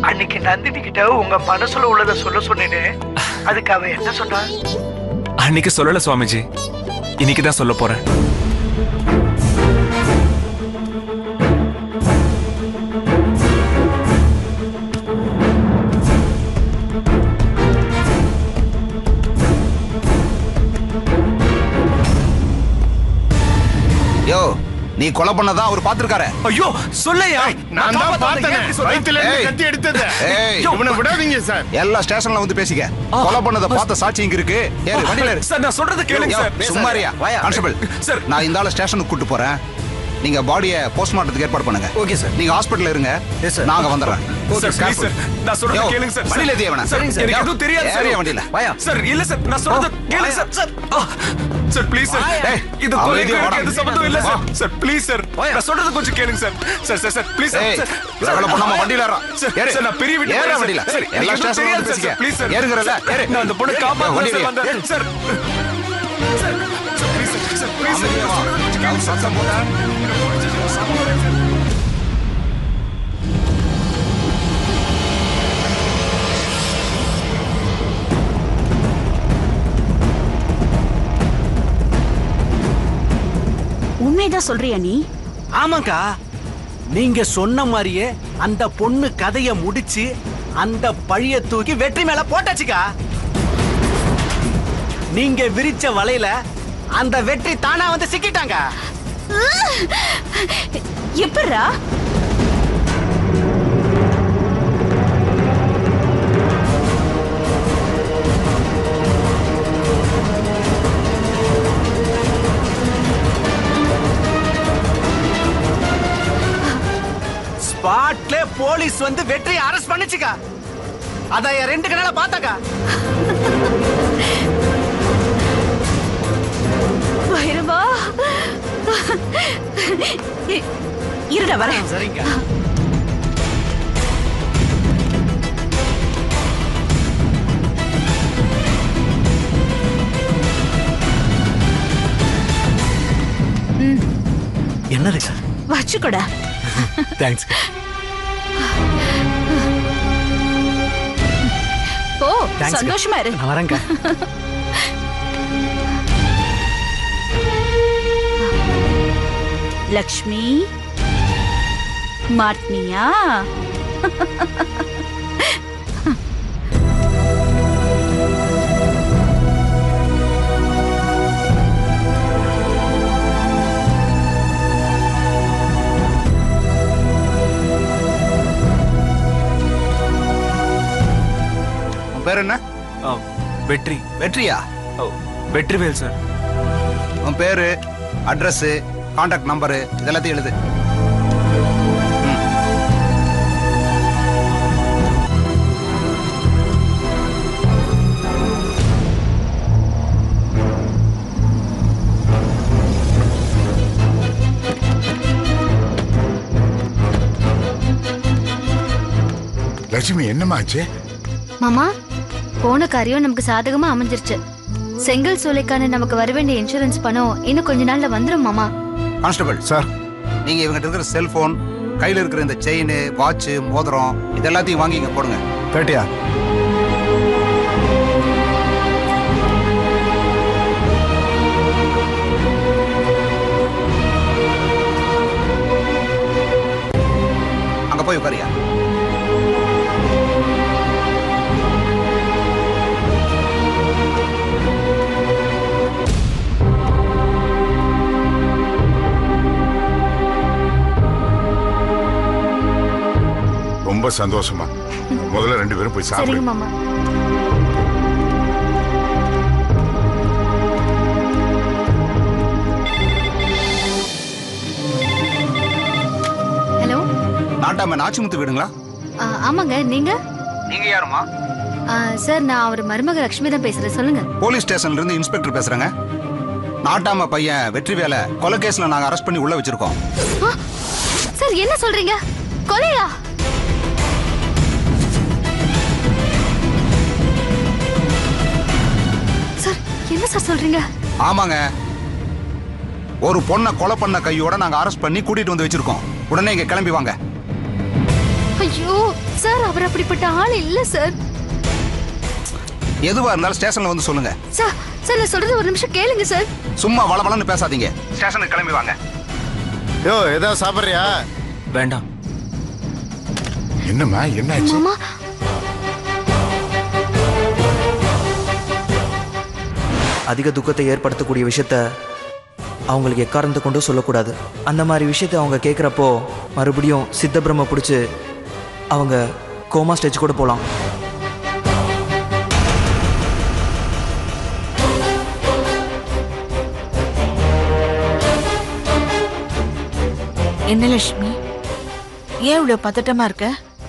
அன்னைக்கு நந்தினி கிட்ட உங்க மனசுல உள்ளத சொல்ல சொன்னேன்னு அதுக்கு அவ என்ன சொன்னா? அன்னைக்கு சொல்லல சுவாமிஜி, இன்னைக்குதான் சொல்ல போறேன். யோ, நீ கொலை பண்ணதா அவர் பாத்துருக்காரு. ஐயோ சொல்லையா, நான் தான் பார்த்தேன். வயித்துல இருந்து கத்தி எடுத்தது. இவனை விடாதீங்க சார். எல்லா ஸ்டேஷன்ல வந்து பேசிக்க. கொலை பண்ணத பார்த்த சாட்சி இங்க இருக்கு. ஏறு வண்டியில ஏறு. சார் நான் சொல்றது கேளுங்க சார். சும்மாரியா கான்ஸ்டபிள் சார், நான் இந்த ஆள ஸ்டேஷனுக்கு கூட்டி போறேன். நீங்க பாடியை போஸ்ட்மார்ட்டத்துக்கு ஏற்பாடு பண்ணுங்க. Okay sir. நீங்க ஹாஸ்பிடல்ல இருங்க. நாங்க வந்துறோம். Okay sir. சார் நான் சொல்றது கேளுங்க சார். வண்டியில ஏறிவனா. எனக்கு எதுவும் தெரியாது சார். வண்டியில வாயா. சார் இல்ல சார், நான் சொல்றது கேளுங்க sir. Sir sir please sir. இது கொலைக்கு எது சம்பந்தம் இல்ல சார். சார் ப்ளீஸ் சார், நான் சொல்றது கொஞ்சம் கேளுங்க sir. Sir sir sir please sir. சகல பண்ணாம வண்டியில ஏறா. ஏறு சார். நான் பெரிய வீட்டு ஏற வண்டியில. சார் எல்லா ஸ்டேஷன்ல வந்து பேசிக்க. Please sir. ஏறுங்கறல. ஏறு. நான் அந்த பொண்ணை காப்பாத்துறேன் சார். வந்தேன் sir. Sir please sir. Please sir. சத்தம் போடா. உண்மைதான் சொல்றியா நீ? ஆமாக்கா, நீங்க சொன்ன மாதிரியே அந்த பொண்ணு கதைய முடிச்சு அந்த பழிய தூக்கி வெற்றி மேல போட்டாச்சுக்கா. நீங்க விரிச்ச வலையில அந்த வெற்றி தானா வந்து சிக்கிட்டாங்க. எப்படா? ஸ்பாட்ல போலீஸ் வந்து வெற்றியை அரெஸ்ட் பண்ணிச்சுக்கா. அத ரெண்டு கண்ணால பாத்தாக்கா. பைரவா, இருடா வரேன். சரிங்க. என்னதுக்கா? வச்சுக்கோடா. தேங்க்ஸ். ஓ சந்தோஷமா இரு. நான் வரேங்க. லக்ஷ்மி மாட்னியா? பேர் என்ன? வெற்றி. வெற்றியா? வெற்றிவேல் சார். உன் பேரு, அட்ரஸ், கான்டாக்ட் நம்பரு இதெல்லாத்தையும் எழுது. லட்சுமி என்னமாச்சு? மாமா, போன காரியம் நமக்கு சாதகமா அமைஞ்சிருச்சு. செங்கல் சூளைக்கான நமக்கு வர வேண்டிய இன்சூரன்ஸ் பணம் இன்னும் கொஞ்ச நாள்ல வந்துரும் மாமா. கான்ஸ்டபிள் சார், நீங்க இவங்க இருக்கிற செல்போன், கையில இருக்கிற இந்த செயின், வாட்ச், மோதிரம் இதெல்லாத்தையும் வாங்கி இங்க போடுங்க. கேட்டியா? அங்க போய் உட்காரியா. ரொம்ப சந்தோஷமா. முதல்ல ரெண்டு பேரும் போய் சாப்பிடுங்க. சரிங்க மாமா. ஹலோ, நாட்டாம நாச்சிமுத்து வீடுங்களா? ஆமாங்க. நீங்க நீங்க யாருமா? சார், நான் அவர் மருமக லட்சுமி தான் பேசுறேன். சொல்லுங்க. போலீஸ் ஸ்டேஷன்ல இருந்து இன்ஸ்பெக்டர் பேசுறேங்க. நாட்டாம பையன் வெற்றிவேல கொலை கேஸ்ல நாங்க அரெஸ்ட் பண்ணி உள்ள வச்சிருக்கோம். சார், என்ன சொல்றீங்க? கொலையா? சார், என்ன சார் சொல்றீங்க? ஆமாங்க, ஒரு பொண்ணை கொலை பண்ண கையோட நாங்க அரெஸ்ட் பண்ணி கூட்டிட்டு வந்து வச்சிருக்கோம். உடனே இங்க கிளம்பி வாங்க. ஐயோ சார், அவர் அப்படிப்பட்ட ஆள் இல்ல சார். எதுவா இருந்தாலும் ஸ்டேஷன்ல வந்து சொல்லுங்க. சார் சார் நான் சொல்றது ஒரு நிமிஷம் கேளுங்க சார். சும்மா வளவளன்னு பேசாதீங்க. ஸ்டேஷனுக்கு கிளம்பி வாங்க. யோ ஏதாவது சாப்பிடுறியா? வேண்டாம். என்னம்மா என்னாச்சு? மாமா அதிக துக்கத்தை ஏற்படுத்தக்கூடிய விஷயத்த அவங்களுக்கு எக்காரணத்தை கொண்டு சொல்லக்கூடாது. அந்த மாதிரி விஷயத்தை அவங்க கேட்குறப்போ மறுபடியும் சித்த பிரம்ம பிடிச்சி அவங்க கோமா ஸ்டேஜ் கூட போகலாம். என்ன லட்சுமி, ஏன் இவ்வளவு பதட்டமா இருக்க?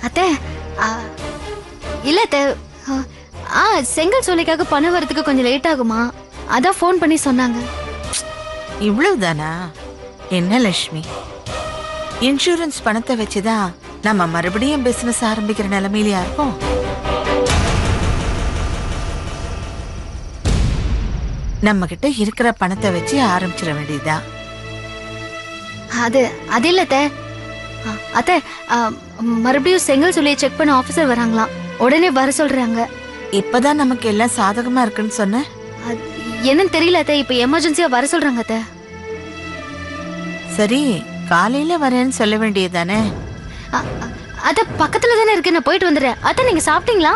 அத்தை இல்ல அத்தை, செங்கல் சோலைக்காக பணம் வரதுக்கு கொஞ்சம் லேட் ஆகுமா, அதான் ஃபோன் பண்ணி சொன்னாங்க. இவ்வளவுதானா? என்ன லட்சுமி, இன்சூரன்ஸ் பணத்தை வச்சுதான் நம்ம மறுபடியும் பிசினஸ் ஆரம்பிக்கிற நிலைமையிலயா இருக்கோம்? நம்ம கிட்ட இருக்கிற பணத்தை வச்சு ஆரம்பிச்சிட வேண்டியதுதான். அது இல்ல அத்தை. அத்தை மறுபடியும் செங்கல் சோலையை செக் பண்ண ஆபீசர் வராங்களாம், உடனே வர சொல்றாங்க. இப்பதான் நமக்கு எல்லாம் சாதகமா இருக்குன்னு சொன்ன. என்னன்னு தெரியல அத்தை, இப்ப எமர்ஜென்சியா வர சொல்றாங்க அத்தை. சரி, காலையில வரேன்னு சொல்ல வேண்டியதுதானே? அத்தை பக்கத்துல தானே இருக்கு, நான் போயிட்டு வந்துடுறேன். அத்தை நீங்க சாப்பிட்டீங்களா?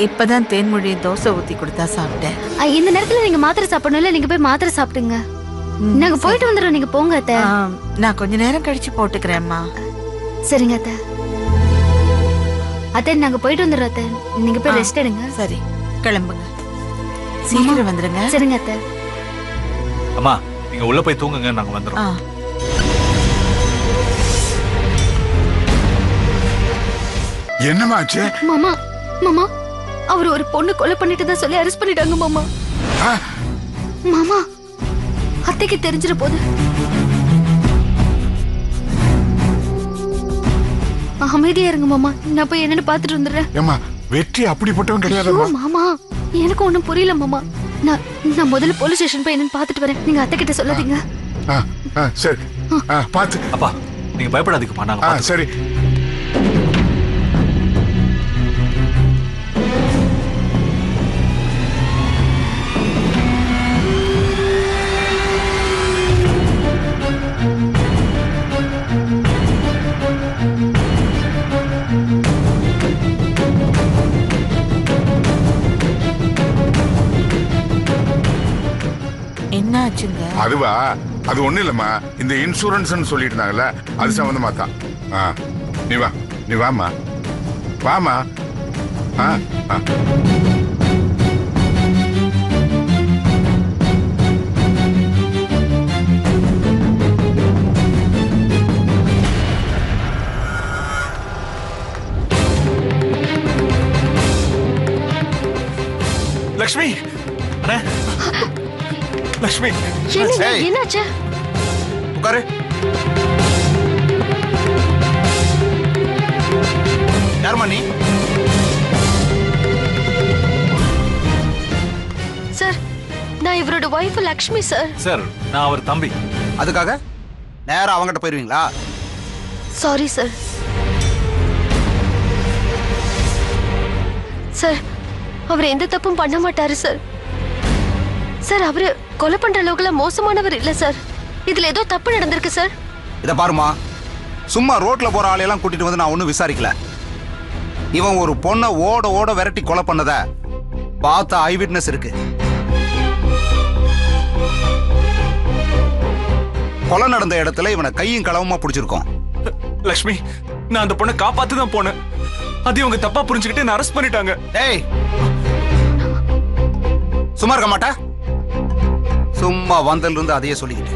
இப்பதான் தேன்மொழி தோசை ஊத்தி கொடுத்தா சாப்பிட்டேன். இந்த நேரத்துல நீங்க மாத்திரை சாப்பிடணும்ல, நீங்க போய் மாத்திரை சாப்பிடுங்க. நாங்க போயிட்டு வந்துடுறோம், நீங்க போங்க அத்தை. நான் கொஞ்ச நேரம் கழிச்சு போட்டுக்கிறேன்மா. சரிங்க அத்தை. அத்தை நாங்க போயிட்டு வந்துடுறோம் அத்தை, நீங்க போய் ரெஸ்ட் எடுங்க. சரி கிளம்புங்க, சீக்கிரம் வந்துருங்க. சரிங்க அத்தை. அம்மா நீங்க உள்ள போய் தூங்குங்க, நாங்க வந்துடுறோம். என்னமாச்சு? மாமா மாமா, அவர் ஒரு பொண்ணு கொலை பண்ணிட்டு தான் சொல்லி அரெஸ்ட் பண்ணிட்டாங்க மாமா. மாமா அத்தைக்கு தெரிஞ்சிட போது. அமைதியா இருங்க மாமா, நான் போய் என்னன்னு பாத்துட்டு வந்துடுறேன். ஏமா வெற்றி அப்படிப்பட்டவன் கிடையாது மாமா, எனக்கு ஒண்ணும் புரியல மாமா. நான் முதல்ல போலீஸ் ஸ்டேஷன் போய் என்னன்னு பாத்துட்டு வரேன், நீங்க அத்தை கிட்ட சொல்லாதீங்க. சரி பாத்து. அப்பா நீங்க பயப்படாதீங்கப்பா, நாங்க சரி. அதுவா, அது ஒண்ணு இல்லம்மா, இந்த இன்சூரன்ஸ் சொல்லிட்டு இருந்தாங்கல்ல, அது சம்பந்தமா தான். நீ வாமா, வாமா. லக்ஷ்மி, லக்ஷ்மி என்னாச்சு? உட்காரு. யாருமா நீ? சார் நான் இவரோட வைஃப் லக்ஷ்மி சார். சார் நான் அவர் தம்பி. அதுக்காக நேரா அவங்ககிட்ட போயிருவீங்களா? Sorry sir. சார் அவர் எந்த தப்பும் பண்ண மாட்டாரு சார். சார் அவரு கொலை பண்ற அளவுக்குல மோசமானவர் இல்ல சார். இதுல ஏதோ தப்பு நடந்திருக்கு சார். இத பாருமா, சும்மா ரோட்ல போற ஆளையெல்லாம் கூட்டிட்டு வந்து நான் ஒன்னும் விசாரிக்கல. இவன் ஒரு பொண்ணை ஓட ஓட விரட்டி கொலை பண்ணத பார்த்த ஐ விட்னஸ் இருக்கு. கொலை நடந்த இடத்துல இவனை கையும் களவுமா பிடிச்சிருக்கோம். லக்ஷ்மி, நான் அந்த பொண்ணை காப்பாத்து தான் போனேன். அது இவங்க தப்பா புரிஞ்சுக்கிட்டு என்ன அரெஸ்ட் பண்ணிட்டாங்க. ஏய் சும்மா இருக்க மாட்டா? சும்மா வந்தல இருந்து அதையே சொல்லிக்கிட்டு.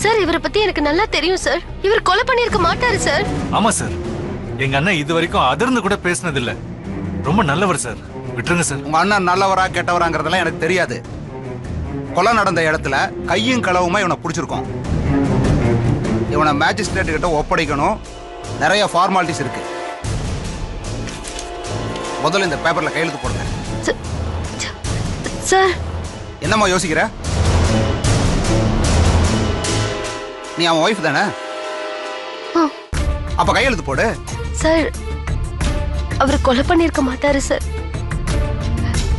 சார் இவரை பத்தி எனக்கு நல்லா தெரியும் சார். இவர் கொலை பண்ணிருக்க மாட்டாரு சார். ஆமா சார், எங்க அண்ணன் இது வரைக்கும் அதிர்ந்து கூட பேசினது இல்ல. ரொம்ப நல்லவர் சார், விட்டுருங்க சார். உங்க அண்ணன் நல்லவரா கெட்டவராங்கிறதெல்லாம் எனக்கு தெரியாது. கொலை நடந்த இடத்துல கையும் களவுமா இவனை பிடிச்சிருக்கோம். இவனை மேஜிஸ்ட்ரேட் கிட்ட ஒப்படைக்கணும். நிறைய ஃபார்மாலிட்டிஸ் இருக்கு. முதல்ல இந்த பேப்பர்ல கையெழுத்து போடுங்க. சார் என்னம்மா யோசிக்கிற? நீ அவன் ஒய்ஃப் தானே? அப்ப கையெழுத்து போடு. சார் அவர் கொலை பண்ணிருக்க மாட்டாரு சார்.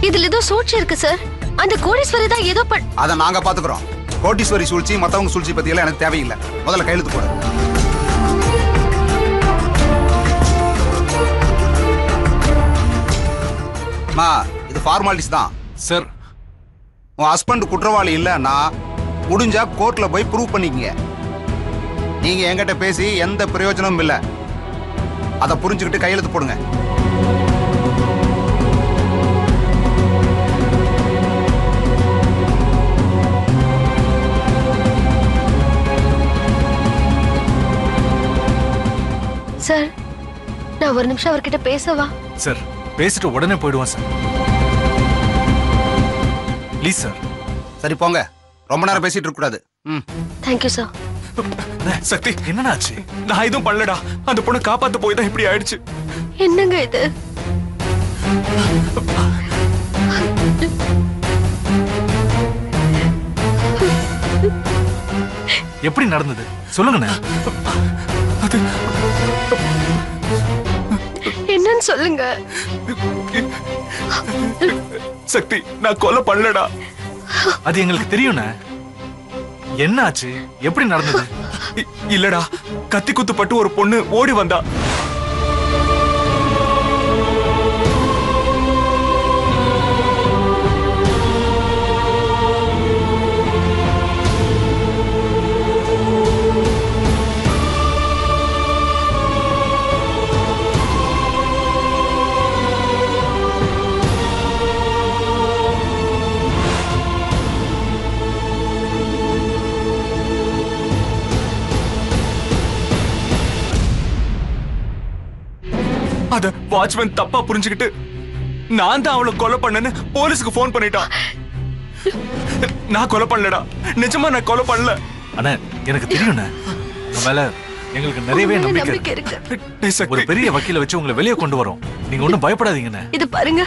இதுல ஏதோ சூழ்ச்சி இருக்கு சார். அந்த கோடீஸ்வரி தான் ஏதோ அதை நாங்க பாத்துக்கிறோம். கோடீஸ்வரி சூழ்ச்சி மத்தவங்க சூழ்ச்சி பத்தி எல்லாம் எனக்கு தேவையில்லை. முதல்ல கையெழுத்து போடு. மா இது ஃபார்மாலிட்டிஸ் தான் சார். உன் ஹஸ்பண்ட் குற்றவாளி இல்லைன்னா முடிஞ்சா கோர்ட்ல போய் ப்ரூவ் பண்ணிக்கங்க. நீங்க என்கிட்ட பேசி எந்த பிரயோஜனமும் இல்லை. அதை புரிஞ்சுக்கிட்டு கையெழுத்து போடுங்க. சார் நான் ஒரு நிமிஷம் அவர்கிட்ட பேசவா? சார் பேசிட்டு உடனே போயிடுவான் சார். Please sir. சரி போங்க, ரொம்ப நேரம் பேசிட்டு இருக்க கூடாது. Thank you sir. சக்தி என்னடாச்சு? நான் எதுவும் பண்ணலடா. அந்த பொண்ணை காப்பாத்த போய் தான் இப்படி ஆயிடுச்சு. என்னங்க இது? எப்படி நடந்தது சொல்லுங்கண்ணே. அது என்னன்னு சொல்லுங்க. சக்தி நான் கொலை பண்ணலடா. அது எங்களுக்கு தெரியும்ண்ணே. என்ன ஆச்சு? எப்படி நடந்தது? இல்லடா, கத்தி குத்துப்பட்டு ஒரு பொண்ணு ஓடி வந்தா. அத வாட்ச்மேன் தப்பா புரிஞ்சுக்கிட்டு நான் தான் அவளை கொலை பண்ணேன்னு போலீஸ்க்கு போன் பண்ணிட்டான். நான் கொலை பண்ணலடா. நிஜமா நான் கொலை பண்ணல. அண்ணா எனக்கு தெரியும்ண்ணே. உங்க மேல எங்களுக்கு நிறையவே நம்பிக்கை இருக்கு. ஒரு பெரிய வக்கீல வச்சு உங்களை வெளியே கொண்டு வரோம். நீங்க ஒண்ணும் பயப்படாதீங்கண்ணே. இது பாருங்க,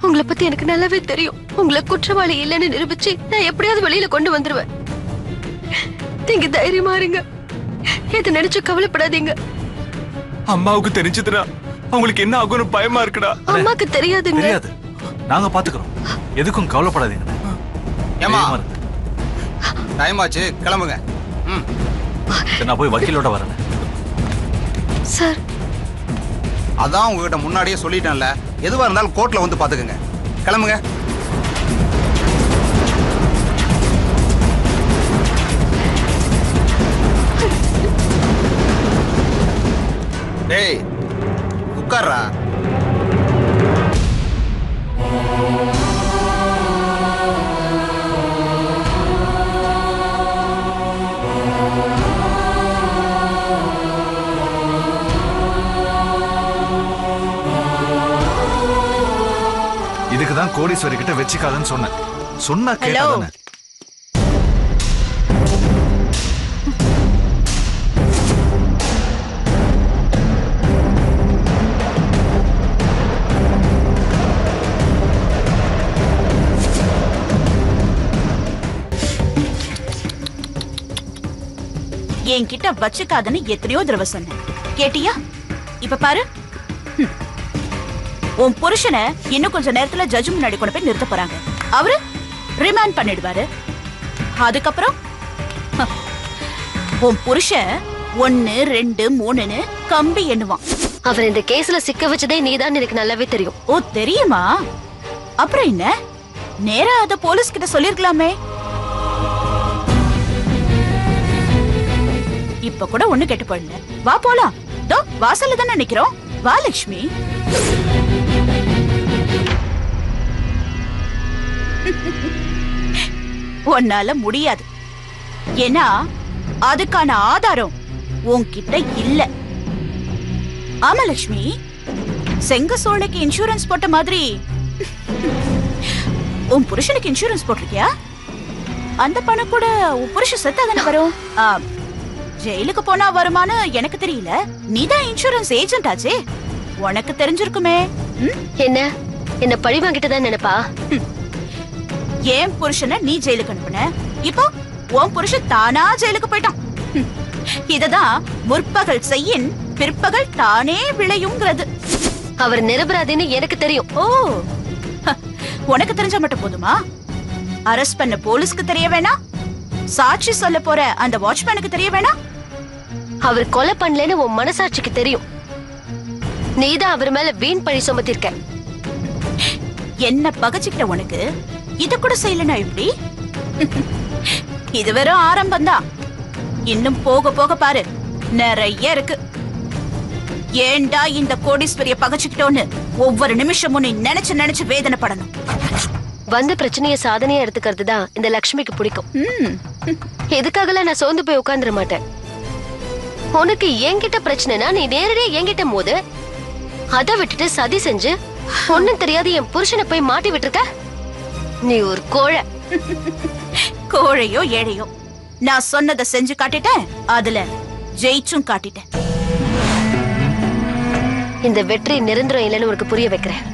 உங்களை பத்தி எனக்கு நல்லாவே தெரியும். உங்களை குற்றவாளி இல்லைன்னு நிரூபிச்சு நான் எப்படியாவது வெளியில கொண்டு வந்துருவேன். நீங்க தைரியமா இருங்க. எதை நினைச்சு கவலைப்படாதீங்க. அம்மாவுக்கு தெரிஞ்சதுன்னா அவங்களுக்கு என்ன ஆகும்னு பயமா இருக்குடா. அம்மாக்கு தெரியாதுங்க. தெரியாது, நாங்க பாத்துக்கிறோம். எதுக்கும் கவலைப்படாதீங்க. ஏமா டைம் ஆச்சு, கிளம்புங்க. நான் போய் வக்கீலோட வரேன். சார் அதான் உங்ககிட்ட முன்னாடியே சொல்லிட்டேன்ல, எதுவா இருந்தாலும் கோர்ட்ல வந்து பாத்துக்கங்க. கிளம்புங்க. டேய் உட்கார்றா. இதுக்குதான் கோடீஸ்வரி கிட்ட வச்சுக்காதன்னு சொன்னேன். சொன்னா கேட்டாதானே. என்கிட்ட வச்சுக்காதன்னு எத்தனையோ தடவை சொன்னேன். கேட்டியா? இப்ப பாரு, உன் புருஷனை இன்னும் கொஞ்ச நேரத்துல ஜட்ஜ் முன்னாடி கொண்டு போய் நிறுத்த போறாங்க. அவரு ரிமாண்ட் பண்ணிடுவாரு. அதுக்கப்புறம் உன் புருஷன் 1 2 3ன்னு கம்பி எண்ணுவான். அவர் இந்த கேஸ்ல சிக்க வச்சதே நீதான் எனக்கு நல்லாவே தெரியும். ஓ தெரியுமா? அப்புறம் என்ன, நேரா அத போலீஸ் கிட்ட சொல்லிருக்கலாமே. இப்ப கூட ஒண்ணு கெட்டு போயிடல. வா போலாம். தோ வாசல்ல தானே நிக்கிறோம். வா லட்சுமி. உன்னால முடியாது. ஏன்னா அதுக்கான ஆதாரம் உன்கிட்ட இல்ல. ஆமா லட்சுமி, செங்க சோழைக்கு இன்சூரன்ஸ் போட்ட மாதிரி உன் புருஷனுக்கு இன்சூரன்ஸ் போட்டிருக்கியா? அந்த பணம் கூட உன் புருஷன் செத்தா தானே வரும். ஜெயிலுக்கு போனா வருமானு எனக்கு தெரியல. நீதான் இன்சூரன்ஸ் ஏஜென்ட் ஆச்சே, உனக்கு தெரிஞ்சிருக்குமே. என்ன பழி வாங்கிட்டு தான் நினைப்பா? ஏன் புருஷனை நீ ஜெயிலுக்கு அனுப்புன, இப்போ உன் புருஷன் தானா ஜெயிலுக்கு போயிட்டான். இததான் முற்பகல் செய்யின் பிற்பகல் தானே விளையுங்கிறது. அவர் நிரபராதின்னு எனக்கு தெரியும். ஓ, உனக்கு தெரிஞ்சா மட்டும் போதுமா? அரெஸ்ட் பண்ண போலீஸ்க்கு தெரிய வேணாம்? சாட்சி சொல்ல போற அந்த வாட்ச்மேனுக்கு தெரிய வேணாம்? அவர் கொலை பண்ணலன்னு உன் மனசாட்சிக்கு தெரியும். நீதான் அவர் மேல வீண் பழி சுமத்திருக்க. என்ன பகச்சிக்கிட்ட உனக்கு இத கூட செய்யலனா எப்படி? இது வெறும் ஆரம்பம்தான். இன்னும் போக போக பாரு, நிறைய இருக்கு. ஏண்டா இந்த கோடீஸ்வரிய பகச்சிக்கிட்டோன்னு ஒவ்வொரு நிமிஷமும் நீ நினைச்சு நினைச்சு வேதனைப்படணும். வந்த பிரச்சனைய சாதனையா எடுத்துக்கிறது தான் இந்த லக்ஷ்மிக்கு பிடிக்கும். எதுக்காகலாம் நான் சோர்ந்து போய் உட்கார்ந்துட மாட்டேன். உனக்கு என்கிட்ட பிரச்சனைனா நீ நேரடியா என்கிட்ட மோது. அதை விட்டுட்டு சதி செஞ்சு ஒண்ணும் தெரியாது என் புருஷனை போய் மாட்டி விட்டுருக்க. நீ ஒரு கோழை. கோழையோ ஏழையோ, நான் சொன்னதை செஞ்சு காட்டிட்டேன், அதுல ஜெயிச்சும் காட்டிட்டேன். இந்த வெற்றி நிரந்தரம் இல்லைன்னு உனக்கு புரிய வைக்கிறேன்.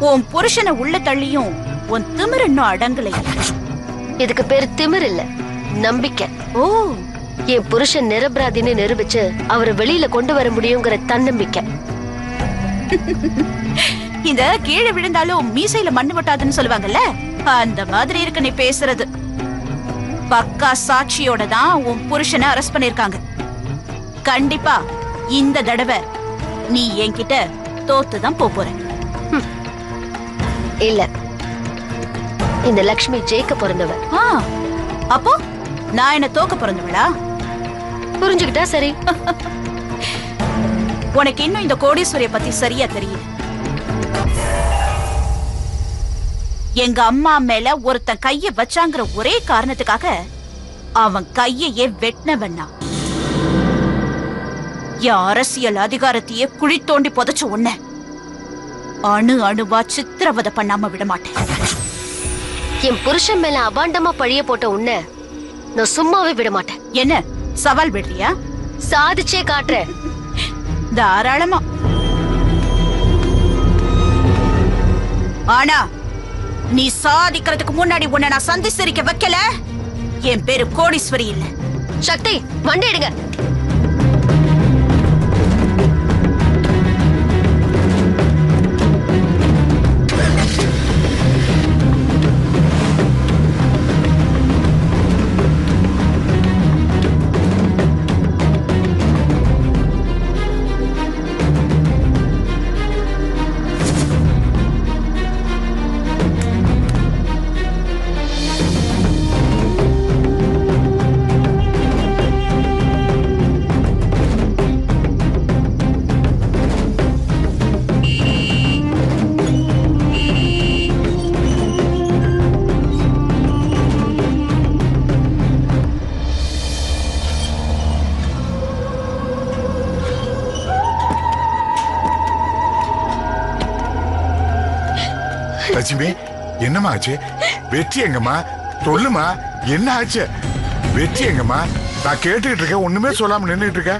உன் புருஷனை உள்ள தள்ளியும் உன் திமிர் இன்னும் அடங்கலை. இதுக்கு பேரு திமிர் இல்ல, நம்பிக்கை. ஓ, என் புருஷன் நிரபராதின்னு நிரூபிச்சு அவரை வெளியில கொண்டு வர முடியுங்கிற தன்னம்பிக்கை. இந்த கீழே விழுந்தாலும் மீசையில மண்ணு விட்டாதுன்னு சொல்லுவாங்கல்ல, அந்த மாதிரி இருக்கு நீ பேசுறது. பக்கா சாட்சியோட தான் உன் புருஷனை அரெஸ்ட் பண்ணிருக்காங்க. கண்டிப்பா இந்த தடவை நீ என்கிட்ட தோத்துதான் போற. இல்ல, இந்த லக்ஷ்மி ஜெயிக்க பிறந்தவ. அப்போ நான் என்ன தோக்க பிறந்தவளா? புரிஞ்சுக்கிட்டா சரி. உனக்கு இன்னும் இந்த கோடீஸ்வரிய பத்தி சரியா தெரியுது. எங்க அம்மா மேல ஒருத்தன் கைய வச்சாங்கிற ஒரே காரணத்துக்காக அவன் கையையே வெட்டினவன்னா, என் அரசியல் அதிகாரத்தையே குழி தோண்டி புதைச்ச உன்ன அணு அணுவா சித்திரவதை பண்ணாம விட மாட்டேன். என் புருஷன் மேல அபாண்டமா பழிய போட்ட உன்ன நான் சும்மாவே விட மாட்டேன். என்ன சவால் விடுறியா? சாதிச்சே காட்டுறேன். தாராளமா. ஆனா நீ சாதிக்கிறதுக்கு முன்னாடி உன்னை நான் சந்திச்சிருக்க வைக்கல, என் பேரு கோடீஸ்வரி இல்ல. சக்தி, மண்டை எடுங்க. லட்சுமி, என்னம்மா ஆச்சு? வெற்றி எங்கம்மா? சொல்லுமா, என்ன ஆச்சு? வெற்றி எங்கம்மா? நான் கேட்டுக்கிட்டு இருக்கேன், ஒண்ணுமே சொல்லாம நின்றுட்டு இருக்க.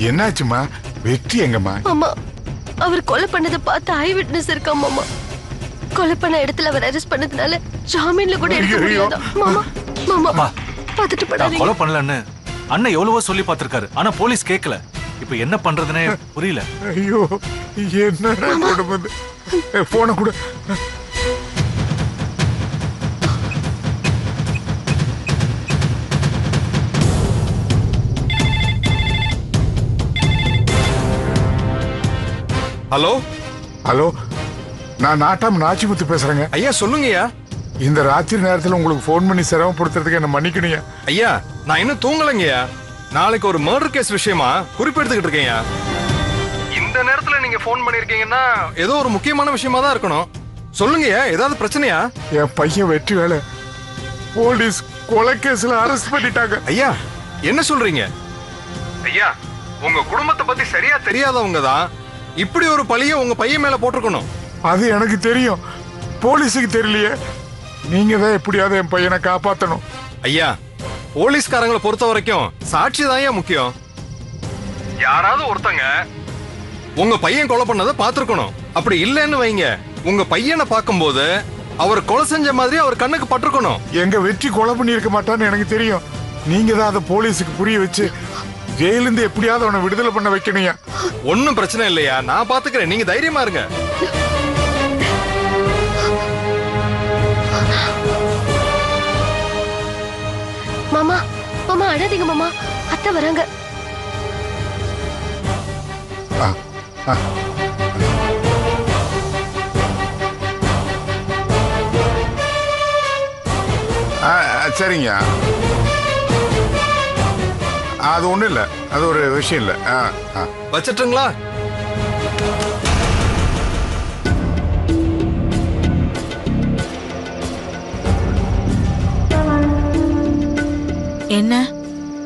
என்னாச்சுமா? வெற்றி எங்கம்மா? மாமா, அவர் கொலை பண்ணதை பார்த்து ஐ விட்னஸ் இருக்கா மாமா. கொலை பண்ண இடத்துல அவர் அரெஸ்ட் பண்ணதுனால ஜாமீன்ல கூட எடுக்க முடியாது. மாமா மாமா பாத்துட்டு படாதீங்க. கொலை பண்ணலன்னு அண்ணன் எவ்வளவோ சொல்லி பார்த்திருக்காரு, ஆனா போலீஸ் கேட்கல. இப்ப என்ன பண்றதுனே புரியல. ஐயோ, என்னடா குடும்பம். போன கூட. ஹலோ ஹலோ, நான் நாட்டாம் நாச்சிமுத்து பேசுறேங்க. ஐயா சொல்லுங்கய்யா. இந்த ராத்திரி நேரத்துல உங்களுக்கு போன் பண்ணி சிரமப்படுத்துறதுக்கு என்ன மன்னிக்கணுயா. ஐயா, நான் இன்னும் தூங்கலைங்கய்யா. நாளைக்கு ஒரு மர்டர் கேஸ் விஷயமா குறிப்பெடுத்துக்கிட்டு இருக்கேன்யா. இந்த நேரத்துல நீங்க போன் பண்ணிருக்கீங்கன்னா ஏதோ ஒரு முக்கியமான விஷயமா தான் இருக்கணும். சொல்லுங்கய்யா, ஏதாவது பிரச்சனையா? என் பையன் வெற்றி வேலை போலீஸ் கொலை கேஸ்ல அரெஸ்ட் பண்ணிட்டாங்க. ஐயா, என்ன சொல்றீங்க? ஐயா, உங்க குடும்பத்தை பத்தி சரியா தெரியாதவங்க தான் இப்படி ஒரு பழிய உங்க பையன் மேல போட்டிருக்கணும். அது எனக்கு தெரியும், போலீஸுக்கு தெரியலையே. நீங்க தான் எப்படியாவது என் பையனை காப்பாத்தணும். ஐயா, போலீஸ்காரங்களை பொறுத்த வரைக்கும் சாட்சி தான் முக்கியம். யாராவது ஒருத்தங்க உங்க பையன் கொலை பண்ணதை பார்த்திருக்கணும். அப்படி இல்லைன்னு வைங்க, உங்க பையனை பார்க்கும்போது அவர் கொலை செஞ்ச மாதிரி அவர் கண்ணுக்கு பட்டிருக்கணும். எங்க வெற்றி கொலை பண்ணி இருக்க மாட்டான்னு எனக்கு தெரியும். நீங்க தான் அதை போலீஸுக்கு புரிய வச்சு ஜெயிலிருந்து எப்படியாவது அவனை விடுதலை பண்ண வைக்கணும்யா. ஒன்னும் பிரச்சனை இல்லையா, நான் பாத்துக்கிறேன், நீங்க தைரியமா இருங்க. மாமா மாமா அழாதீங்க மாமா, அத்தை வராங்க. சரிங்க, அது ஒண்ணும் இல்ல, அது ஒரு விஷயம் இல்ல. வச்சிட்டுங்களா? என்ன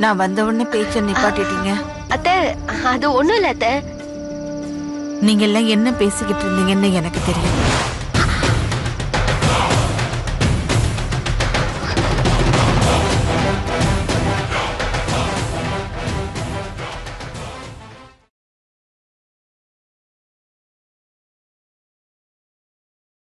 நான் வந்த உடனே பேச்ச நிப்பாட்டிட்டீங்க? அத்தை அது ஒண்ணும் இல்ல அத்தை. நீங்க எல்லாம் என்ன பேசிக்கிட்டு இருந்தீங்கன்னு எனக்கு தெரியும்.